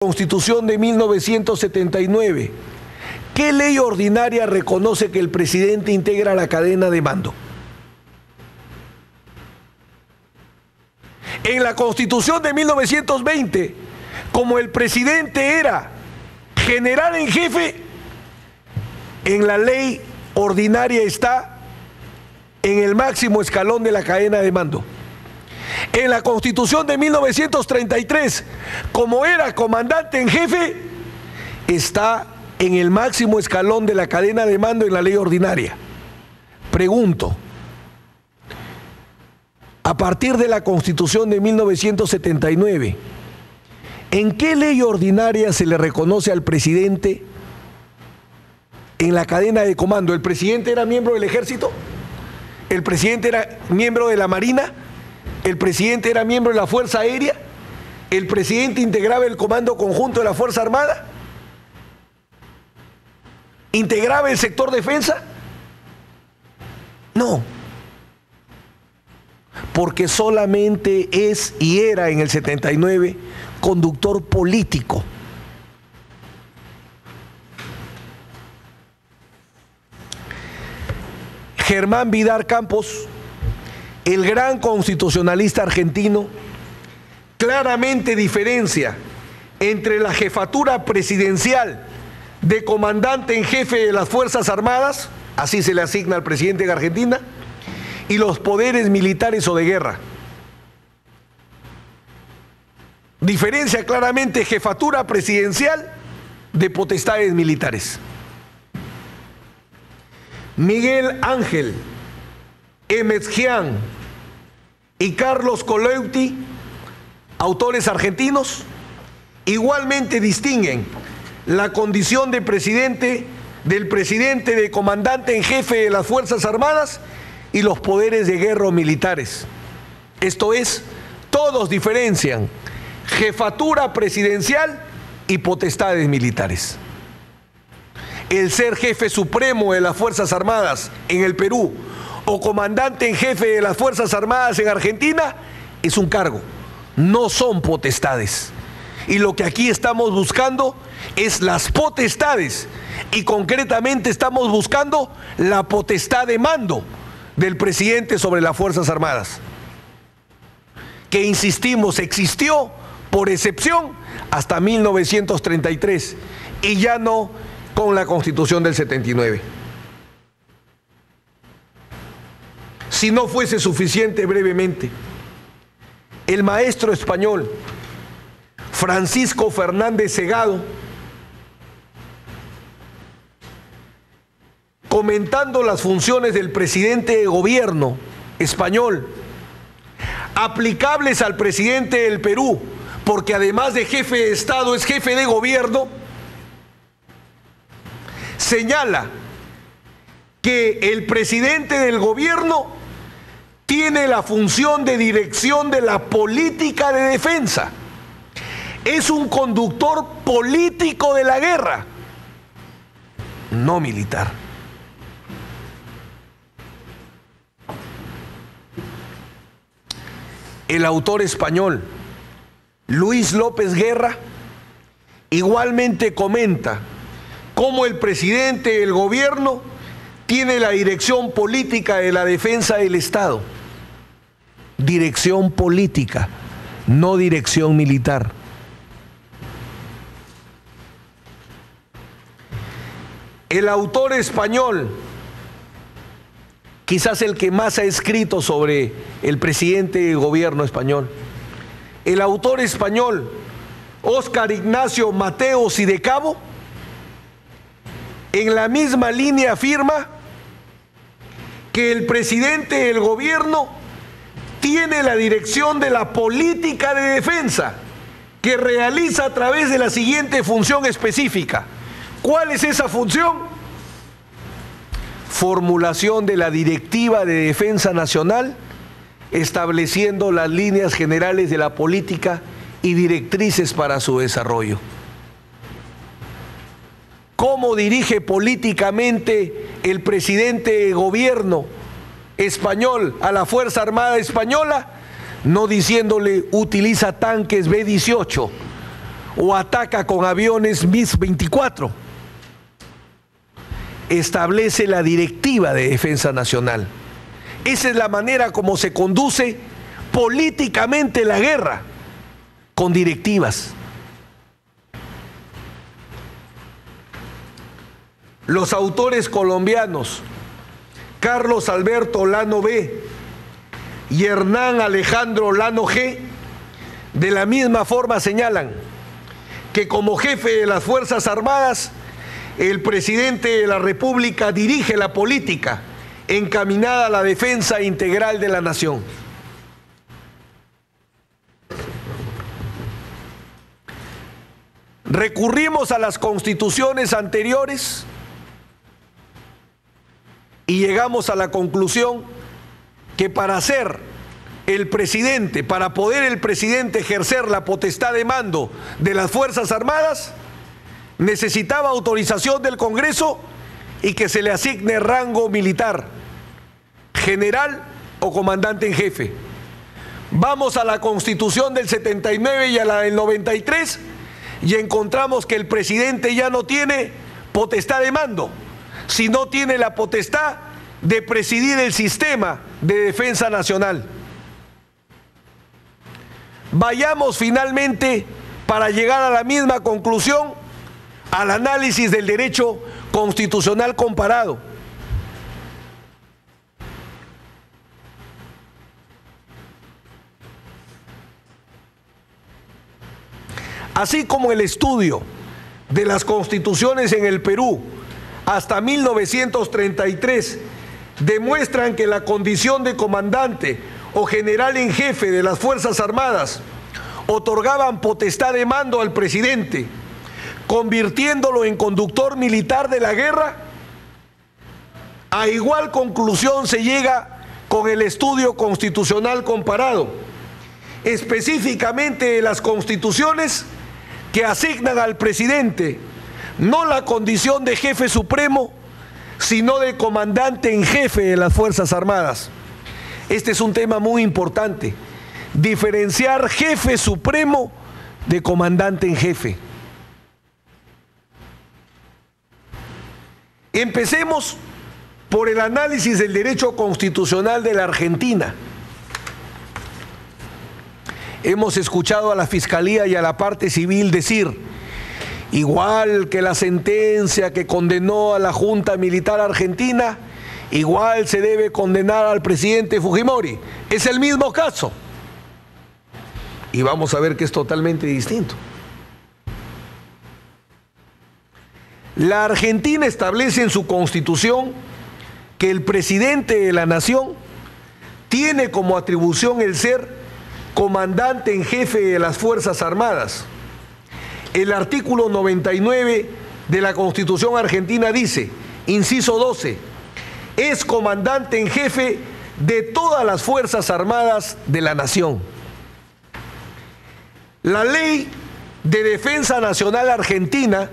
Constitución de 1979, ¿qué ley ordinaria reconoce que el presidente integra la cadena de mando? En la Constitución de 1920, como el presidente era general en jefe, en la ley ordinaria está en el máximo escalón de la cadena de mando. En la Constitución de 1933, como era comandante en jefe, está en el máximo escalón de la cadena de mando en la ley ordinaria. Pregunto, a partir de la Constitución de 1979, ¿en qué ley ordinaria se le reconoce al presidente en la cadena de comando? ¿El presidente era miembro del Ejército? ¿El presidente era miembro de la Marina? ¿El presidente era miembro de la Fuerza Aérea? ¿El presidente integraba el Comando Conjunto de la Fuerza Armada? ¿Integraba el sector defensa? No. Porque solamente es y era en el 79 conductor político. Germán Vidal Campos, el gran constitucionalista argentino, claramente diferencia entre la jefatura presidencial de comandante en jefe de las Fuerzas Armadas, así se le asigna al presidente de Argentina, y los poderes militares o de guerra. Diferencia claramente jefatura presidencial de potestades militares. Miguel Ángel Emetgian y Carlos Coleutti, autores argentinos, igualmente distinguen la condición de presidente del presidente de comandante en jefe de las Fuerzas Armadas y los poderes de guerra o militares. Esto es, todos diferencian jefatura presidencial y potestades militares. El ser jefe supremo de las Fuerzas Armadas en el Perú o comandante en jefe de las Fuerzas Armadas en Argentina es un cargo, no son potestades. Y lo que aquí estamos buscando es las potestades, y concretamente estamos buscando la potestad de mando del presidente sobre las Fuerzas Armadas, que insistimos, existió por excepción hasta 1933 y ya no con la Constitución del 79. Si no fuese suficiente, brevemente, el maestro español Francisco Fernández Segado, comentando las funciones del presidente de gobierno español, aplicables al presidente del Perú, porque además de jefe de Estado es jefe de gobierno, señala que el presidente del gobierno tiene la función de dirección de la política de defensa. Es un conductor político de la guerra, no militar. El autor español Luis López Guerra igualmente comenta cómo el presidente del gobierno tiene la dirección política de la defensa del Estado. Dirección política, no dirección militar. El autor español, quizás el que más ha escrito sobre el presidente del gobierno español, el autor español Óscar Ignacio Mateos y de Cabo, en la misma línea afirma que el presidente del gobierno tiene la dirección de la política de defensa, que realiza a través de la siguiente función específica. ¿Cuál es esa función? Formulación de la Directiva de Defensa Nacional, estableciendo las líneas generales de la política y directrices para su desarrollo. ¿Cómo dirige políticamente el presidente de gobierno español a la Fuerza Armada Española? No diciéndole utiliza tanques B-18 o ataca con aviones MiG-24. Establece la Directiva de Defensa Nacional. Esa es la manera como se conduce políticamente la guerra, con directivas. Los autores colombianos Carlos Alberto Lano B y Hernán Alejandro Lano G de la misma forma señalan que como jefe de las Fuerzas Armadas, el presidente de la República dirige la política encaminada a la defensa integral de la nación. Recurrimos a las constituciones anteriores y llegamos a la conclusión que para poder el presidente ejercer la potestad de mando de las Fuerzas Armadas, necesitaba autorización del Congreso y que se le asigne rango militar, general o comandante en jefe. Vamos a la Constitución del 79 y a la del 93 y encontramos que el presidente ya no tiene potestad de mando, sino tiene la potestad de presidir el sistema de defensa nacional. Vayamos finalmente, para llegar a la misma conclusión, al análisis del derecho constitucional comparado. Así como el estudio de las constituciones en el Perú hasta 1933 demuestran que la condición de comandante o general en jefe de las Fuerzas Armadas otorgaban potestad de mando al presidente, convirtiéndolo en conductor militar de la guerra, a igual conclusión se llega con el estudio constitucional comparado, específicamente de las constituciones que asignan al presidente no la condición de jefe supremo, sino de comandante en jefe de las Fuerzas Armadas. Este es un tema muy importante, diferenciar jefe supremo de comandante en jefe. Empecemos por el análisis del derecho constitucional de la Argentina. Hemos escuchado a la Fiscalía y a la parte civil decir, igual que la sentencia que condenó a la Junta Militar Argentina, igual se debe condenar al presidente Fujimori. Es el mismo caso. Y vamos a ver que es totalmente distinto. La Argentina establece en su constitución que el presidente de la nación tiene como atribución el ser comandante en jefe de las Fuerzas Armadas. El artículo 99 de la Constitución argentina dice, inciso 12, es comandante en jefe de todas las Fuerzas Armadas de la nación. La Ley de Defensa Nacional Argentina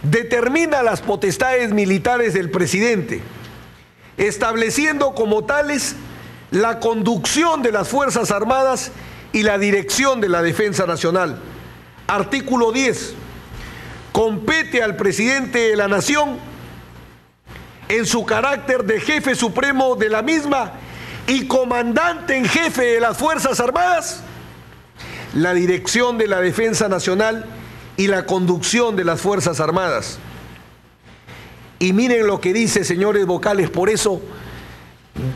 determina las potestades militares del presidente, estableciendo como tales la conducción de las Fuerzas Armadas y la dirección de la defensa nacional. Artículo 10. Compete al presidente de la nación, en su carácter de jefe supremo de la misma y comandante en jefe de las Fuerzas Armadas, la dirección de la defensa nacional y la conducción de las Fuerzas Armadas. Y miren lo que dice, señores vocales, por eso,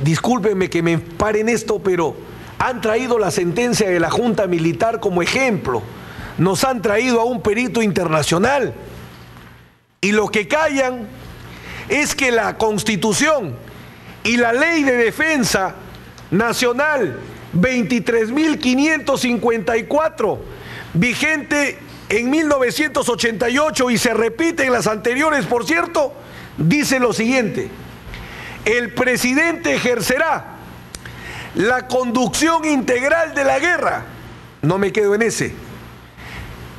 discúlpenme que me paren esto, pero han traído la sentencia de la Junta Militar como ejemplo. Nos han traído a un perito internacional. Y lo que callan es que la Constitución y la Ley de Defensa Nacional 23.554, vigente en 1988 y se repite en las anteriores, por cierto, dice lo siguiente: el presidente ejercerá la conducción integral de la guerra. No me quedo en ese.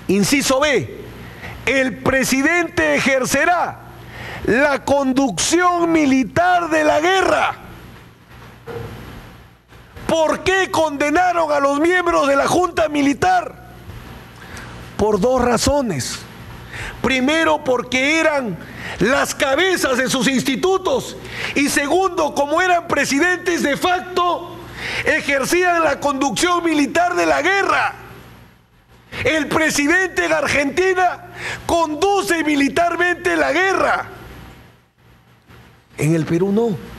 Inciso B, el presidente ejercerá la conducción militar de la guerra. ¿Por qué condenaron a los miembros de la Junta Militar? Por dos razones. Primero, porque eran las cabezas de sus institutos, y segundo, como eran presidentes de facto, ejercían la conducción militar de la guerra. El presidente en Argentina conduce militarmente la guerra. En el Perú no.